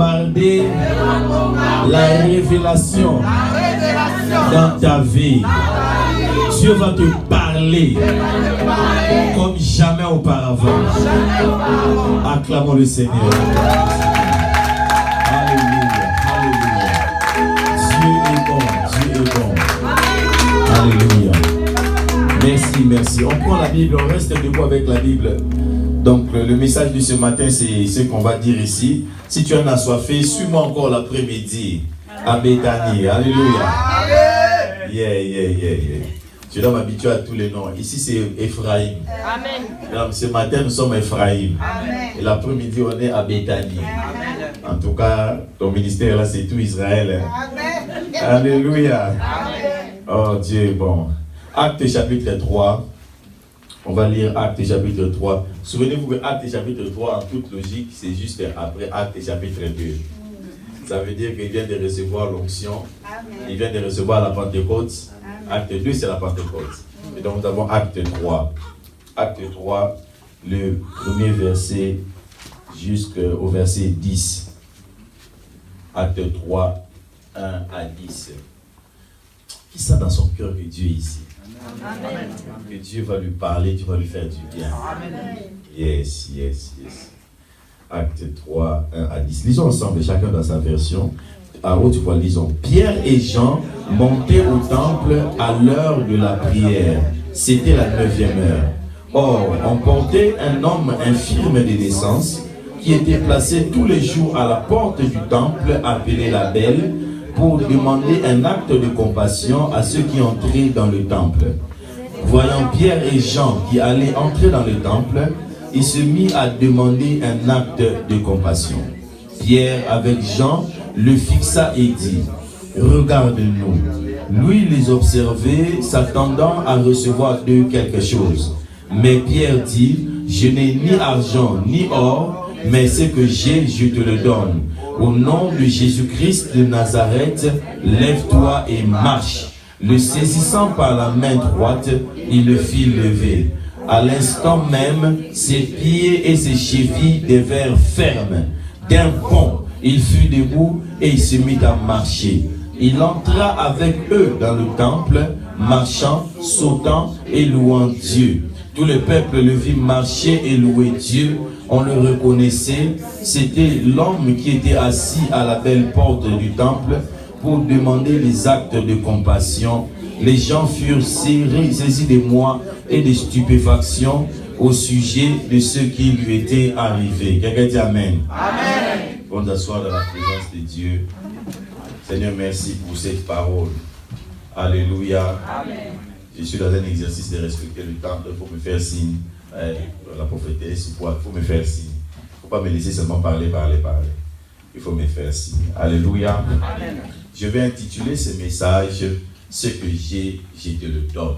bombarder la révélation dans ta vie. Dieu va te parler comme jamais auparavant. Acclamons le Seigneur. Alléluia, alléluia. Dieu est bon, Dieu est bon. Alléluia. Merci, merci. On prend la Bible, on reste debout avec la Bible. Donc le message de ce matin, c'est ce qu'on va dire ici. Si tu en as assoiffé, suis-moi encore l'après-midi à Bethanie. Alléluia. Yeah. Je dois m'habituer à tous les noms. Ici, c'est Ephraïm. Amen. Donc, ce matin, nous sommes Ephraïm. Amen. Et l'après-midi, on est à Bethanie. Amen. En tout cas, ton ministère là, c'est tout Israël. Amen. Alléluia. Amen. Oh, Dieu est bon. Acte chapitre 3. On va lire Acte chapitre 3. Souvenez-vous que Acte chapitre 3, en toute logique, c'est juste après Acte chapitre 2. Ça veut dire qu'il vient de recevoir l'onction. Il vient de recevoir la Pentecôte. Acte 2, c'est la Pentecôte. Et donc, nous avons Acte 3. Acte 3, le premier verset jusqu'au verset 10. Acte 3, 1 à 10. Qui sait dans son cœur que Dieu est ici? Amen. Que Dieu va lui parler, tu vas lui faire du bien. Amen. Yes. Acte 3, 1 à 10. Lisons ensemble, chacun dans sa version. À haute voix, lisons. Pierre et Jean montaient au temple à l'heure de la prière. C'était la 9e heure. Or, on portait un homme infirme de naissance qui était placé tous les jours à la porte du temple appelé la Belle pour demander un acte de compassion à ceux qui entraient dans le temple. Voyant Pierre et Jean qui allaient entrer dans le temple, il se mit à demander un acte de compassion. Pierre, avec Jean, le fixa et dit, « Regarde-nous. » Lui les observait, s'attendant à recevoir d'eux quelque chose. Mais Pierre dit, « Je n'ai ni argent ni or, mais ce que j'ai, je te le donne. Au nom de Jésus-Christ de Nazareth, lève-toi et marche. » Le saisissant par la main droite, il le fit lever. À l'instant même, ses pieds et ses chevilles devinrent fermes. D'un bond, il fut debout et il se mit à marcher. Il entra avec eux dans le temple, marchant, sautant et louant Dieu. Tout le peuple le vit marcher et louer Dieu. On le reconnaissait. C'était l'homme qui était assis à la belle porte du temple pour demander les actes de compassion. Les gens furent saisis d'émoi et de stupéfaction au sujet de ce qui lui était arrivé. Quelqu'un dit Amen. Amen. On s'asseoir dans la présence de Dieu. Seigneur, merci pour cette parole. Alléluia. Amen. Je suis dans un exercice de respecter le temps. Il faut me faire signe. La prophétesse, il faut me faire signe. Il ne faut pas me laisser seulement parler. Il faut me faire signe. Alléluia. Amen. Je vais intituler ce message « Ce que j'ai, je te le donne ».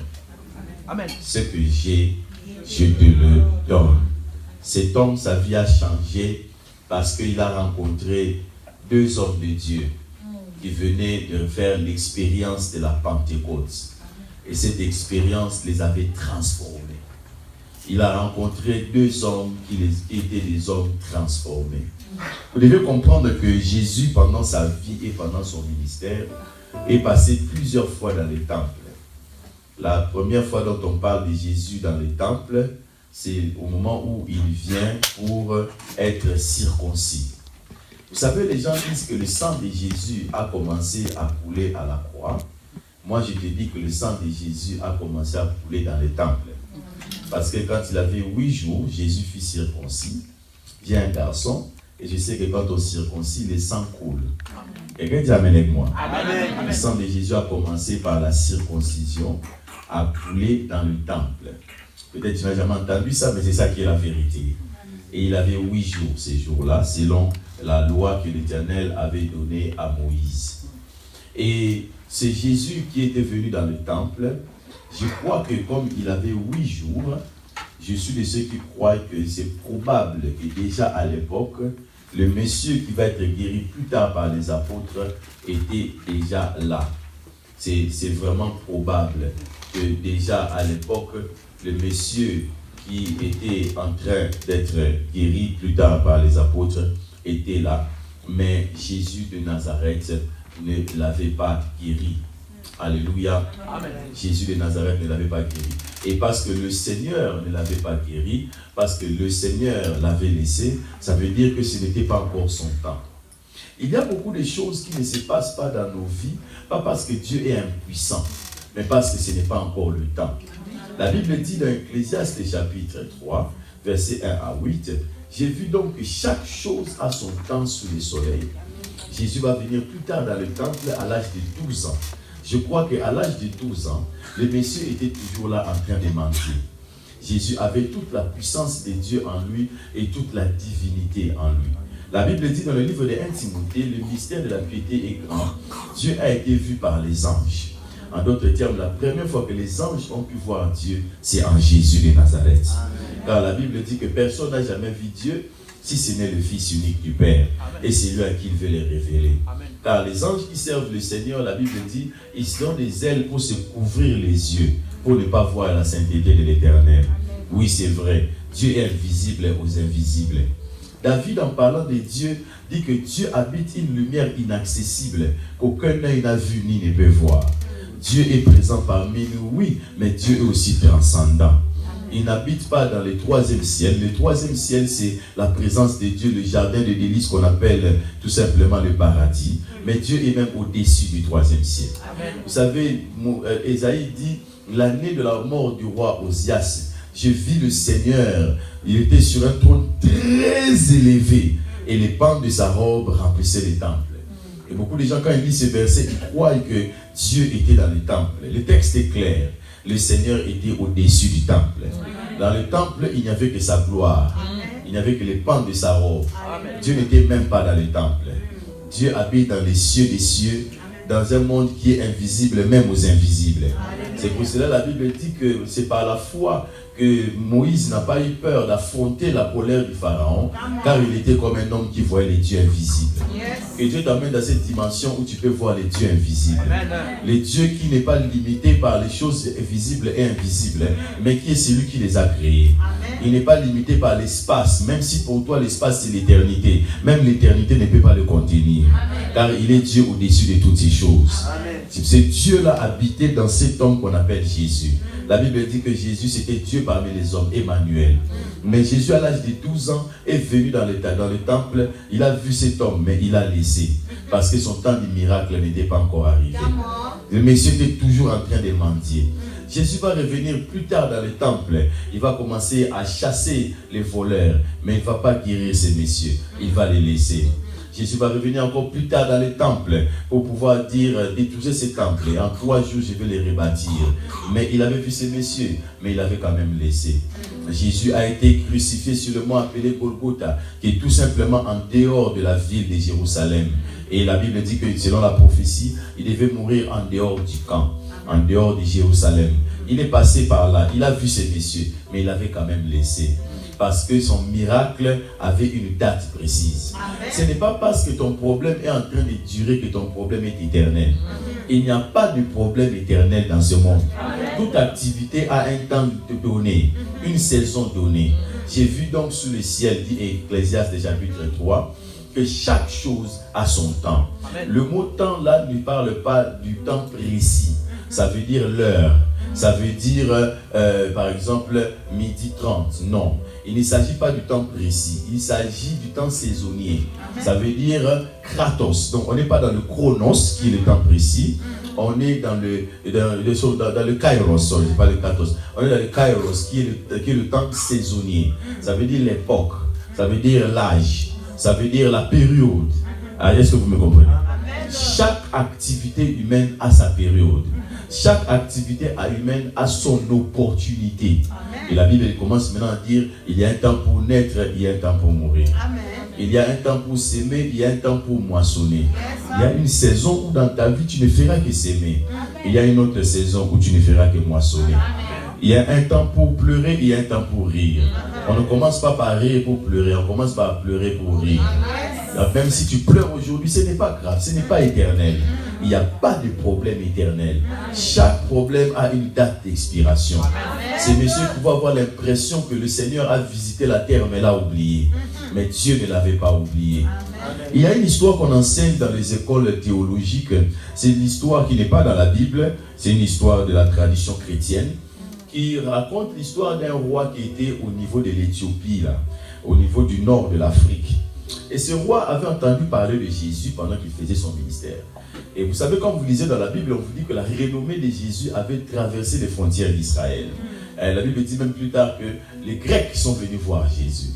Amen. Ce que j'ai, je te le donne. Cet homme, sa vie a changé parce qu'il a rencontré 2 hommes de Dieu qui venaient de faire l'expérience de la Pentecôte. Et cette expérience les avait transformés. Il a rencontré 2 hommes qui étaient des hommes transformés. Vous devez comprendre que Jésus, pendant sa vie et pendant son ministère, est passé plusieurs fois dans les temples. La première fois dont on parle de Jésus dans les temples, c'est au moment où il vient pour être circoncis. Vous savez, les gens disent que le sang de Jésus a commencé à couler à la croix. Moi, je te dis que le sang de Jésus a commencé à couler dans les temples. Parce que quand il avait 8 jours, Jésus fut circoncis. J'ai un garçon, et je sais que quand on circoncis, le sang coule. Quelqu'un dit Amen avec moi. Amen. Le sang de Jésus a commencé par la circoncision, à couler dans le temple. Peut-être tu n'as jamais entendu ça, mais c'est ça qui est la vérité. Et il avait 8 jours, ces jours-là, selon la loi que l'Éternel avait donnée à Moïse. Et c'est Jésus qui était venu dans le temple. Je crois que comme il avait 8 jours, je suis de ceux qui croient que c'est probable que déjà à l'époque, le monsieur qui va être guéri plus tard par les apôtres était déjà là. C'est vraiment probable que déjà à l'époque, le monsieur qui était en train d'être guéri plus tard par les apôtres était là. mais Jésus de Nazareth ne l'avait pas guéri. Alléluia. Amen. Jésus de Nazareth ne l'avait pas guéri. Et parce que le Seigneur ne l'avait pas guéri, parce que le Seigneur l'avait laissé, ça veut dire que ce n'était pas encore son temps. Il y a beaucoup de choses qui ne se passent pas dans nos vies, pas parce que Dieu est impuissant, mais parce que ce n'est pas encore le temps. La Bible dit dans Ecclésiaste chapitre 3, versets 1 à 8, « J'ai vu donc que chaque chose a son temps sous le soleil. » Jésus va venir plus tard dans le temple à l'âge de 12 ans. Je crois qu'à l'âge de 12 ans, le Messie était toujours là en train de mentir. Jésus avait toute la puissance de Dieu en lui et toute la divinité en lui. La Bible dit dans le livre de 1 Timothée, le mystère de la piété est grand. Dieu a été vu par les anges. En d'autres termes, la première fois que les anges ont pu voir Dieu, c'est en Jésus de Nazareth. Car la Bible dit que personne n'a jamais vu Dieu si ce n'est le Fils unique du Père. Et c'est lui à qui il veut les révéler. Car les anges qui servent le Seigneur, la Bible dit, ils ont des ailes pour se couvrir les yeux, pour ne pas voir la sainteté de l'Éternel. Oui, c'est vrai. Dieu est invisible aux invisibles. David, en parlant de Dieu, dit que Dieu habite une lumière inaccessible qu'aucun œil n'a vu ni ne peut voir. Dieu est présent parmi nous, oui, mais Dieu est aussi transcendant. Il n'habite pas dans le troisième ciel. Le troisième ciel, c'est la présence de Dieu, le jardin de délices qu'on appelle tout simplement le paradis. Mais Dieu est même au-dessus du troisième ciel. Amen. Vous savez, Ésaïe dit, l'année de la mort du roi Osias, je vis le Seigneur, il était sur un trône très élevé et les pans de sa robe remplissaient les temples. Et beaucoup de gens, quand ils lisent ce verset, ils croient que Dieu était dans le temple. Le texte est clair. Le Seigneur était au-dessus du temple. Dans le temple, il n'y avait que sa gloire. Il n'y avait que les pans de sa robe. Dieu n'était même pas dans le temple. Dieu habite dans les cieux des cieux, dans un monde qui est invisible, même aux invisibles. C'est pour cela que la Bible dit que c'est par la foi que Moïse n'a pas eu peur d'affronter la colère du Pharaon, car il était comme un homme qui voyait les dieux invisibles. Et Dieu t'amène dans cette dimension où tu peux voir les dieux invisibles. Les dieux qui n'est pas limité par les choses visibles et invisibles, mais qui est celui qui les a créés. Il n'est pas limité par l'espace, même si pour toi l'espace c'est l'éternité. Même l'éternité ne peut pas le contenir, car il est Dieu au-dessus de toutes ces choses. C'est Dieu-là habité dans cet homme qu'on appelle Jésus. La Bible dit que Jésus c'était Dieu parmi les hommes, Emmanuel. Mais Jésus à l'âge de 12 ans est venu dans le temple, il a vu cet homme, mais il a laissé. Parce que son temps du miracle n'était pas encore arrivé. Le Messie était toujours en train de mentir. Jésus va revenir plus tard dans le temple. Il va commencer à chasser les voleurs, mais il ne va pas guérir ces messieurs. Il va les laisser. Jésus va revenir encore plus tard dans le temple pour pouvoir dire, détruisez ces temples et en 3 jours je vais les rebâtir. Mais il avait vu ces messieurs, mais il avait quand même laissé. Jésus a été crucifié sur le mont appelé Golgotha, qui est tout simplement en dehors de la ville de Jérusalem. Et la Bible dit que selon la prophétie, il devait mourir en dehors du camp, en dehors de Jérusalem. Il est passé par là, il a vu ces messieurs, mais il avait quand même laissé. Parce que son miracle avait une date précise. Amen. Ce n'est pas parce que ton problème est en train de durer que ton problème est éternel. Il n'y a pas de problème éternel dans ce monde. Amen. Toute activité a un temps donné, une saison donnée. J'ai vu donc sous le ciel, dit Ecclésiaste chapitre 3, que chaque chose a son temps. Amen. Le mot temps là ne parle pas du temps précis. Ça veut dire l'heure. Ça veut dire, par exemple, 12h30. Non, il ne s'agit pas du temps précis. Il s'agit du temps saisonnier. Ça veut dire kratos. Donc, on n'est pas dans le chronos, qui est le temps précis. On est dans le kairos. Je pas le kratos. On est dans le kairos, qui est le temps saisonnier. Ça veut dire l'époque. Ça veut dire l'âge. Ça veut dire la période. Est-ce que vous me comprenez? Chaque activité humaine a sa période. Chaque activité humaine a son opportunité. Amen. Et la Bible commence maintenant à dire, il y a un temps pour naître, il y a un temps pour mourir. Amen. Il y a un temps pour s'aimer, il y a un temps pour moissonner. Il y a une saison où dans ta vie, tu ne feras que s'aimer. Il y a une autre saison où tu ne feras que moissonner. Il y a un temps pour pleurer, il y a un temps pour rire. On ne commence pas par rire pour pleurer, on commence par pleurer pour rire. Même si tu pleures aujourd'hui, ce n'est pas grave, ce n'est pas éternel. Il n'y a pas de problème éternel. Chaque problème a une date d'expiration. Ces messieurs pouvaient avoir l'impression que le Seigneur a visité la terre, mais l'a oublié. mais Dieu ne l'avait pas oublié. Il y a une histoire qu'on enseigne dans les écoles théologiques. C'est une histoire qui n'est pas dans la Bible, c'est une histoire de la tradition chrétienne qui raconte l'histoire d'un roi qui était au niveau de l'Éthiopie, là, au niveau du nord de l'Afrique. Et ce roi avait entendu parler de Jésus pendant qu'il faisait son ministère. Et vous savez, quand vous lisez dans la Bible, on vous dit que la renommée de Jésus avait traversé les frontières d'Israël. La Bible dit même plus tard que les Grecs sont venus voir Jésus.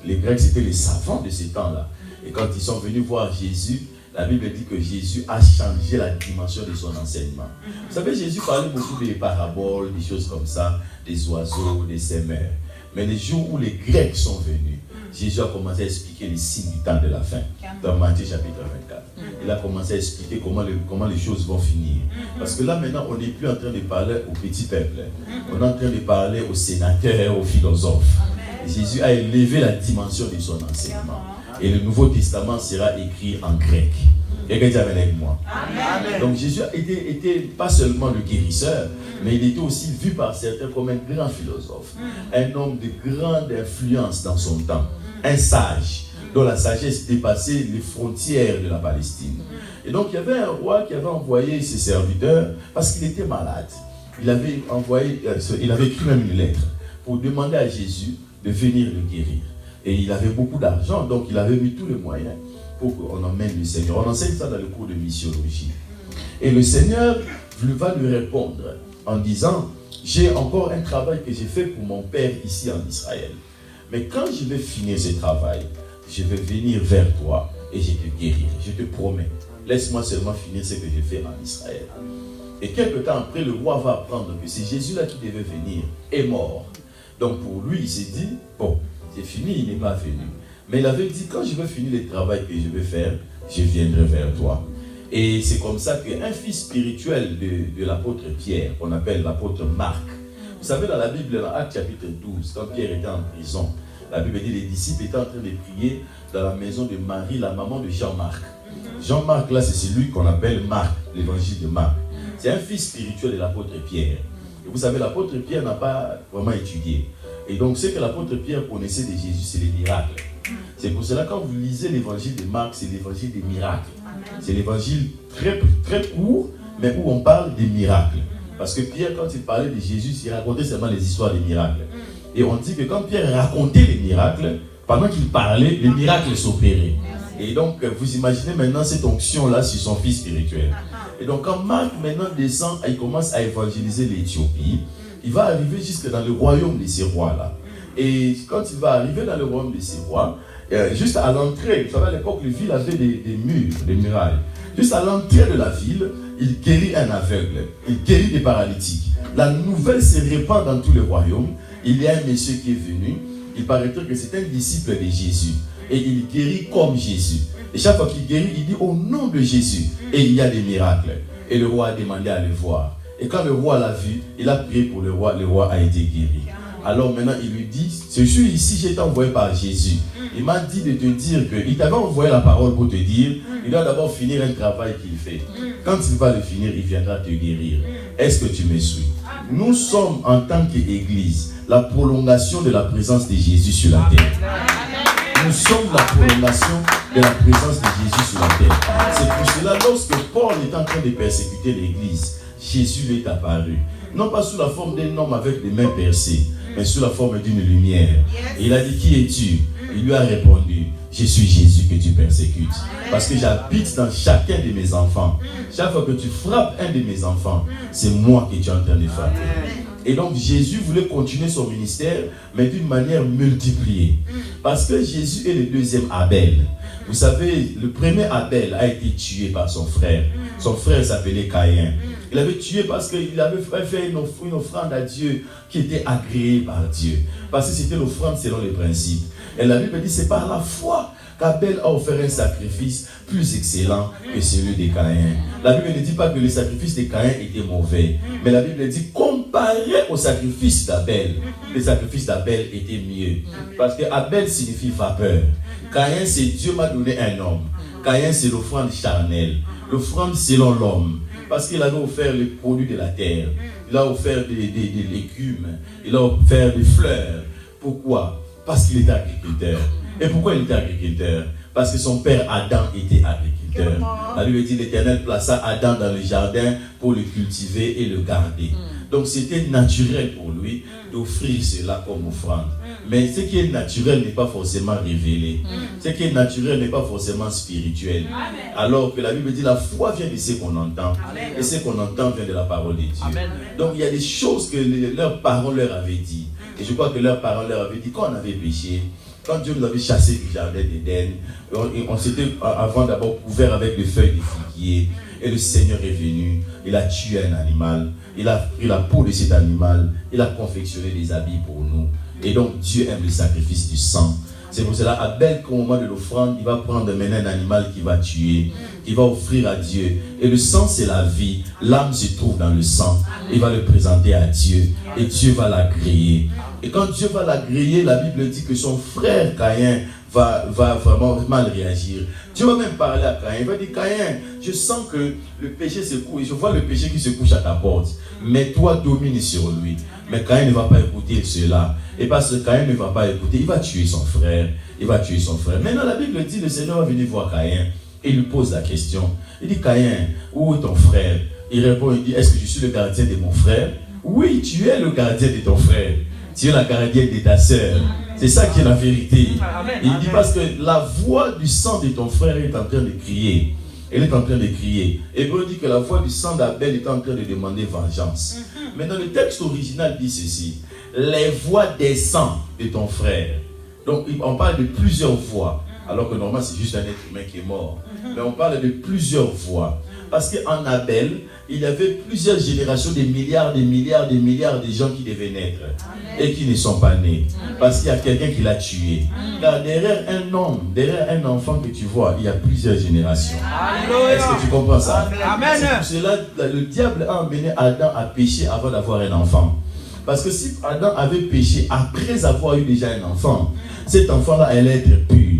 Les Grecs, c'était les savants de ces temps-là. Et quand ils sont venus voir Jésus, la Bible dit que Jésus a changé la dimension de son enseignement. Vous savez, Jésus parlait beaucoup des paraboles, des choses comme ça, des oiseaux, des semeurs. Mais les jours où les Grecs sont venus, Jésus a commencé à expliquer les signes du temps de la fin. Dans Matthieu chapitre 24. Il a commencé à expliquer comment les choses vont finir. Parce que là maintenant, on n'est plus en train de parler au petit peuple. On est en train de parler aux sénateurs, aux philosophes. Et Jésus a élevé la dimension de son enseignement. Et le Nouveau Testament sera écrit en grec. Quelqu'un dit amen avec moi. Amen. Donc Jésus était pas seulement le guérisseur, mais il était aussi vu par certains comme un grand philosophe. Un homme de grande influence dans son temps. Un sage, dont la sagesse dépassait les frontières de la Palestine. Et donc il y avait un roi qui avait envoyé ses serviteurs parce qu'il était malade. Il avait écrit même une lettre pour demander à Jésus de venir le guérir. Et il avait beaucoup d'argent, donc il avait mis tous les moyens pour qu'on emmène le Seigneur. On enseigne ça dans le cours de missiologie. Et le Seigneur va lui répondre en disant, j'ai encore un travail que j'ai fait pour mon père ici en Israël. Mais quand je vais finir ce travail, je vais venir vers toi et je te guérirai. Je te promets. Laisse-moi seulement finir ce que j'ai fait en Israël. Et quelque temps après, le roi va apprendre que c'est Jésus-là qui devait venir est mort. Donc pour lui, il s'est dit, bon, c'est fini, il n'est pas venu. Mais il avait dit, quand je vais finir le travail que je vais faire, je viendrai vers toi. Et c'est comme ça qu'un fils spirituel de l'apôtre Pierre, qu'on appelle l'apôtre Marc, vous savez, dans la Bible, dans Actes chapitre 12, quand Pierre était en prison, la Bible dit, les disciples étaient en train de prier dans la maison de Marie, la maman de Jean-Marc. Jean-Marc, là, c'est celui qu'on appelle Marc, l'évangile de Marc. C'est un fils spirituel de l'apôtre Pierre. Et vous savez, l'apôtre Pierre n'a pas vraiment étudié. Et donc, ce que l'apôtre Pierre connaissait de Jésus, c'est les miracles. C'est pour cela, quand vous lisez l'évangile de Marc, c'est l'évangile des miracles. C'est l'évangile très, très court, mais où on parle des miracles. Parce que Pierre, quand il parlait de Jésus, il racontait seulement les histoires des miracles. Et on dit que quand Pierre racontait les miracles, pendant qu'il parlait, les miracles s'opéraient. Et donc, vous imaginez maintenant cette onction-là sur son fils spirituel. Et donc, quand Marc maintenant descend, il commence à évangéliser l'Éthiopie, il va arriver jusque dans le royaume de ces rois-là. Et quand il va arriver dans le royaume de ces rois, juste à l'entrée, vous savez, à l'époque, les villes avaient des murs, des murailles. Juste à l'entrée de la ville, il guérit un aveugle, il guérit des paralytiques. La nouvelle se répand dans tout le royaume. Il y a un monsieur qui est venu, il paraîtrait que c'est un disciple de Jésus. Et il guérit comme Jésus. Et chaque fois qu'il guérit, il dit au nom de Jésus. Et il y a des miracles. Et le roi a demandé à le voir. Et quand le roi l'a vu, il a prié pour le roi a été guéri. Alors maintenant, il lui dit, je suis ici, j'ai été envoyé par Jésus. Il m'a dit de te dire qu'il t'avait envoyé la parole pour te dire, il doit d'abord finir un travail qu'il fait. Quand il va le finir, il viendra te guérir. Est-ce que tu me suis? Nous sommes en tant qu'Église, la prolongation de la présence de Jésus sur la terre. Nous sommes la prolongation de la présence de Jésus sur la terre. C'est pour cela, lorsque Paul est en train de persécuter l'Église, Jésus lui est apparu. Non pas sous la forme d'un homme avec des mains percées, mais sous la forme d'une lumière. Et il a dit, qui es-tu? Il lui a répondu, je suis Jésus que tu persécutes. Parce que j'habite dans chacun de mes enfants. Chaque fois que tu frappes un de mes enfants, c'est moi que tu es en train de frapper. Et donc Jésus voulait continuer son ministère, mais d'une manière multipliée. Parce que Jésus est le deuxième Abel. Vous savez, le premier Abel a été tué par son frère. Son frère s'appelait Caïn. Il avait tué parce qu'il avait fait une offrande à Dieu qui était agréée par Dieu. Parce que c'était l'offrande selon les principes. Et la Bible dit, c'est par la foi qu'Abel a offert un sacrifice plus excellent que celui de Caïn. La Bible ne dit pas que le sacrifice de Caïn était mauvais. Mais la Bible dit, comparé au sacrifice d'Abel, le sacrifice d'Abel était mieux. Parce que Abel signifie vapeur. Caïn, c'est Dieu m'a donné un homme. Caïn, c'est l'offrande charnelle. L'offrande selon l'homme. Parce qu'il avait offert les produits de la terre. Il a offert des légumes. Il a offert des fleurs. Pourquoi? Parce qu'il était agriculteur. Et pourquoi il était agriculteur? Parce que son père Adam était agriculteur. La Bible dit l'Éternel plaça Adam dans le jardin pour le cultiver et le garder. Donc c'était naturel pour lui d'offrir cela comme offrande. Mais ce qui est naturel n'est pas forcément révélé. Ce qui est naturel n'est pas forcément spirituel. Alors que la Bible dit la foi vient de ce qu'on entend. Et ce qu'on entend vient de la parole de Dieu. Donc il y a des choses que leurs parents leur avaient dit. Et je crois que leurs parents leur avaient dit quand on avait péché, quand Dieu nous avait chassés du jardin d'Éden, on s'était avant d'abord couvert avec les feuilles de figuier. Et le Seigneur est venu, il a tué un animal, il a pris la peau de cet animal, il a confectionné des habits pour nous. Et donc Dieu aime le sacrifice du sang. C'est pour cela, Abel, qu'au moment de l'offrande, il va prendre maintenant un animal qu'il va tuer, qu'il va offrir à Dieu. Et le sang, c'est la vie. L'âme se trouve dans le sang. Il va le présenter à Dieu. Et Dieu va l'agréer. Et quand Dieu va l'agréer, la Bible dit que son frère Caïn va vraiment mal réagir. Dieu va même parler à Caïn. Il va dire, Caïn, je sens que le péché se couche. Je vois le péché qui se couche à ta porte. Mais toi, domine sur lui. Mais Caïn ne va pas écouter cela. Et parce que Caïn ne va pas écouter, il va tuer son frère. Il va tuer son frère. Maintenant, la Bible dit, le Seigneur va venir voir Caïn. Et il lui pose la question. Il dit, Caïn, où est ton frère? Il répond, il dit, est-ce que je suis le gardien de mon frère? Oui, tu es le gardien de ton frère. Tu es la gardienne de ta sœur. C'est ça qui est la vérité. Il dit parce que la voix du sang de ton frère est en train de crier. Elle est en train de crier. Hébreu dit que la voix du sang d'Abel est en train de demander vengeance. Mais dans le texte original dit ceci. Les voix des sangs de ton frère. Donc on parle de plusieurs voix. Alors que normalement c'est juste un être humain qui est mort. Mais on parle de plusieurs voix. Parce qu'en Abel, il y avait plusieurs générations, des milliards de gens qui devaient naître. Et qui ne sont pas nés. Parce qu'il y a quelqu'un qui l'a tué. Car derrière un homme, derrière un enfant que tu vois, il y a plusieurs générations. Est-ce que tu comprends ça? C'est pour cela que le diable a amené Adam à pécher avant d'avoir un enfant. Parce que si Adam avait péché après avoir eu déjà un enfant, cet enfant-là allait être pur.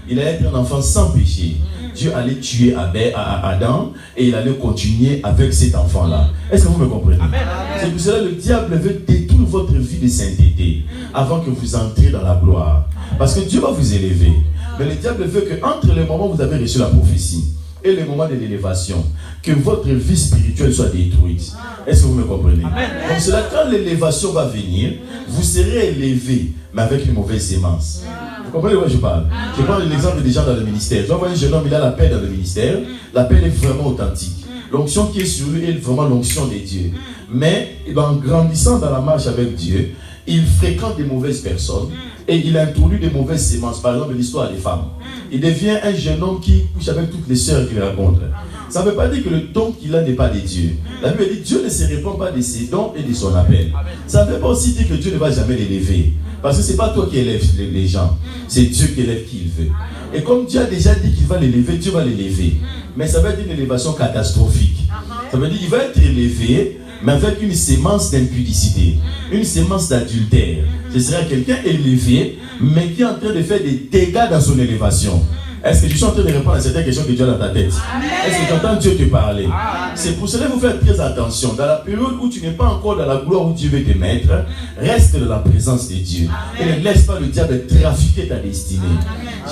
Il allait être un enfant sans péché. Dieu allait tuer Adam et il allait continuer avec cet enfant-là. Est-ce que vous me comprenez? C'est pour cela que le diable veut détruire votre vie de sainteté avant que vous entriez dans la gloire. Parce que Dieu va vous élever. Mais le diable veut qu'entre le moment où vous avez reçu la prophétie et le moment de l'élévation, que votre vie spirituelle soit détruite. Est-ce que vous me comprenez? Donc c'est là quand l'élévation va venir, vous serez élevé, mais avec une mauvaise sémence. Vous comprenez de quoi je parle? Je prends l'exemple des gens dans le ministère. Je vois un jeune homme, il a la paix dans le ministère. La paix est vraiment authentique. L'onction qui est sur lui est vraiment l'onction de Dieu. Mais en grandissant dans la marche avec Dieu, il fréquente des mauvaises personnes et il introduit des mauvaises sémences. Par exemple, l'histoire des femmes. Il devient un jeune homme qui couche avec toutes les sœurs qu'il rencontre. Ça ne veut pas dire que le don qu'il a n'est pas de Dieu. La Bible dit Dieu ne se répand pas de ses dons et de son appel. Ça ne veut pas aussi dire que Dieu ne va jamais l'élever. Parce que ce n'est pas toi qui élèves les gens. C'est Dieu qui élève qui il veut. Et comme Dieu a déjà dit qu'il va l'élever, Dieu va l'élever. Mais ça va être une élévation catastrophique. Ça veut dire qu'il va être élevé, mais avec une sémence d'impudicité, une sémence d'adultère. Ce sera quelqu'un élevé, mais qui est en train de faire des dégâts dans son élévation. Est-ce que tu es en train de répondre à certaines questions que Dieu a dans ta tête? Est-ce que tu entends Dieu te parler? C'est pour cela qu'il faut faire très attention. Dans la période où tu n'es pas encore dans la gloire où Dieu veut te mettre, reste dans la présence de Dieu. Et ne laisse pas le diable trafiquer ta destinée.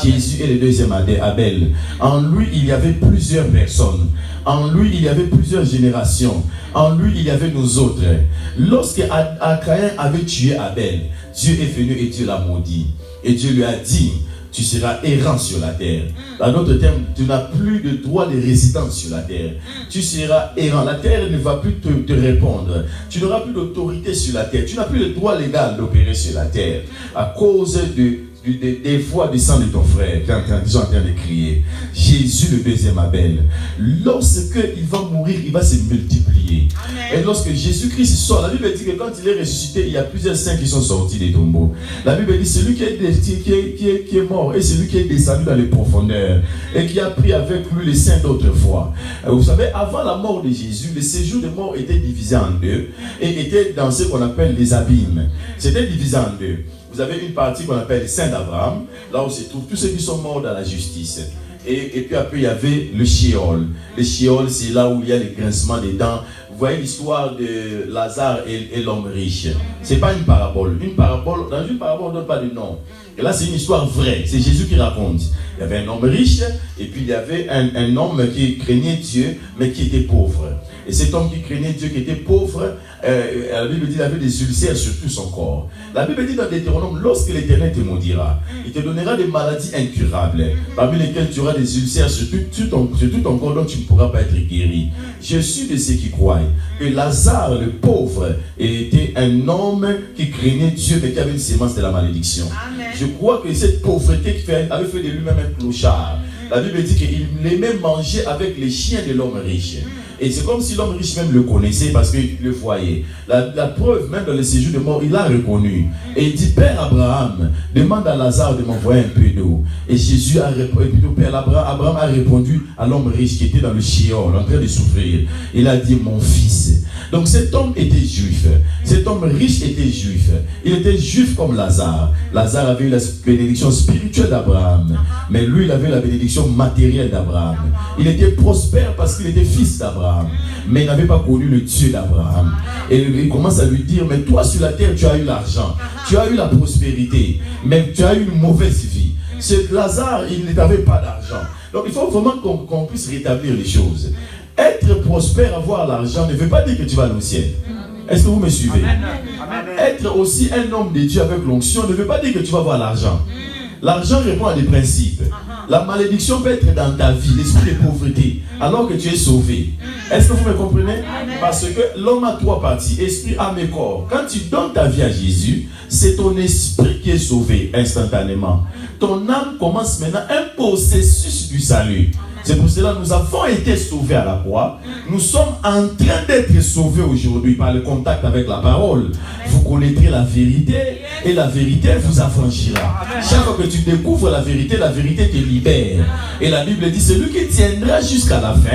Jésus est le deuxième Abel. En lui, il y avait plusieurs personnes. En lui, il y avait plusieurs générations. En lui, il y avait nous autres. Lorsque Caïn avait tué Abel, Dieu est venu et Dieu l'a maudit. Et Dieu lui a dit, tu seras errant sur la terre. En d'autres termes, tu n'as plus de droit de résidence sur la terre. Tu seras errant. La terre ne va plus te répondre. Tu n'auras plus d'autorité sur la terre. Tu n'as plus de droit légal d'opérer sur la terre. À cause des voix du sang de ton frère qui sont en train de crier. Jésus, le deuxième Abel. Lorsqu'il va mourir, il va se multiplier. Amen. Et lorsque Jésus-Christ sort, la Bible dit que quand il est ressuscité, il y a plusieurs saints qui sont sortis des tombeaux. La Bible dit celui qui est mort et celui qui est descendu dans les profondeurs et qui a pris avec lui les saints d'autrefois. Vous savez, avant la mort de Jésus, le séjour des morts était divisé en deux et était dans ce qu'on appelle les abîmes. C'était divisé en deux. Vous avez une partie qu'on appelle les saints d'Abraham, là où se trouvent tous ceux qui sont morts dans la justice. Et puis après, il y avait le Sheol. Le Sheol, c'est là où il y a les grincements des dents. Vous voyez l'histoire de Lazare et l'homme riche. Ce n'est pas une parabole. Dans une parabole, on ne donne pas de nom. Et là, c'est une histoire vraie. C'est Jésus qui raconte. Il y avait un homme riche et puis il y avait un homme qui craignait Dieu, mais qui était pauvre. Et cet homme qui craignait Dieu, qui était pauvre, la Bible dit qu'il avait des ulcères sur tout son corps. La Bible dit dans Deutéronome, lorsque l'Éternel te maudira, il te donnera des maladies incurables, parmi lesquelles tu auras des ulcères sur tout ton corps dont tu ne pourras pas être guéri. Je suis de ceux qui croient que Lazare, le pauvre, était un homme qui craignait Dieu, mais qui avait une sémence de la malédiction. Amen. Je crois que cette pauvreté avait fait de lui-même un clochard. La Bible dit qu'il aimait manger avec les chiens de l'homme riche. Et c'est comme si l'homme riche même le connaissait parce qu'il le voyait. La preuve, même dans le séjour de mort, il l'a reconnu. Et il dit, Père Abraham, demande à Lazare de m'envoyer un peu d'eau. Et Jésus a répondu, Père Abraham a répondu à l'homme riche qui était dans le Sheol, en train de souffrir. Il a dit, mon fils. Donc cet homme était juif. Cet homme riche était juif. Il était juif comme Lazare. Lazare avait eu la bénédiction spirituelle d'Abraham. Mais lui, il avait la bénédiction matérielle d'Abraham. Il était prospère parce qu'il était fils d'Abraham. Mais il n'avait pas connu le Dieu d'Abraham. Et il commence à lui dire, mais toi sur la terre, tu as eu l'argent. Tu as eu la prospérité. Mais tu as eu une mauvaise vie. Ce Lazare, il n'avait pas d'argent. Donc il faut vraiment qu'on puisse rétablir les choses. Être prospère, avoir l'argent ne veut pas dire que tu vas aller au ciel. Est-ce que vous me suivez? Amen. Être aussi un homme de Dieu avec l'onction ne veut pas dire que tu vas avoir l'argent. L'argent répond à des principes. La malédiction peut être dans ta vie, l'esprit de pauvreté, alors que tu es sauvé. Est-ce que vous me comprenez? Parce que l'homme a trois parties, esprit, âme et corps. Quand tu donnes ta vie à Jésus, c'est ton esprit qui est sauvé instantanément. Ton âme commence maintenant un processus du salut. C'est pour cela que nous avons été sauvés à la croix. Nous sommes en train d'être sauvés aujourd'hui par le contact avec la parole. Vous connaîtrez la vérité et la vérité vous affranchira. Chaque fois que tu découvres la vérité te libère. Et la Bible dit, celui qui tiendra jusqu'à la fin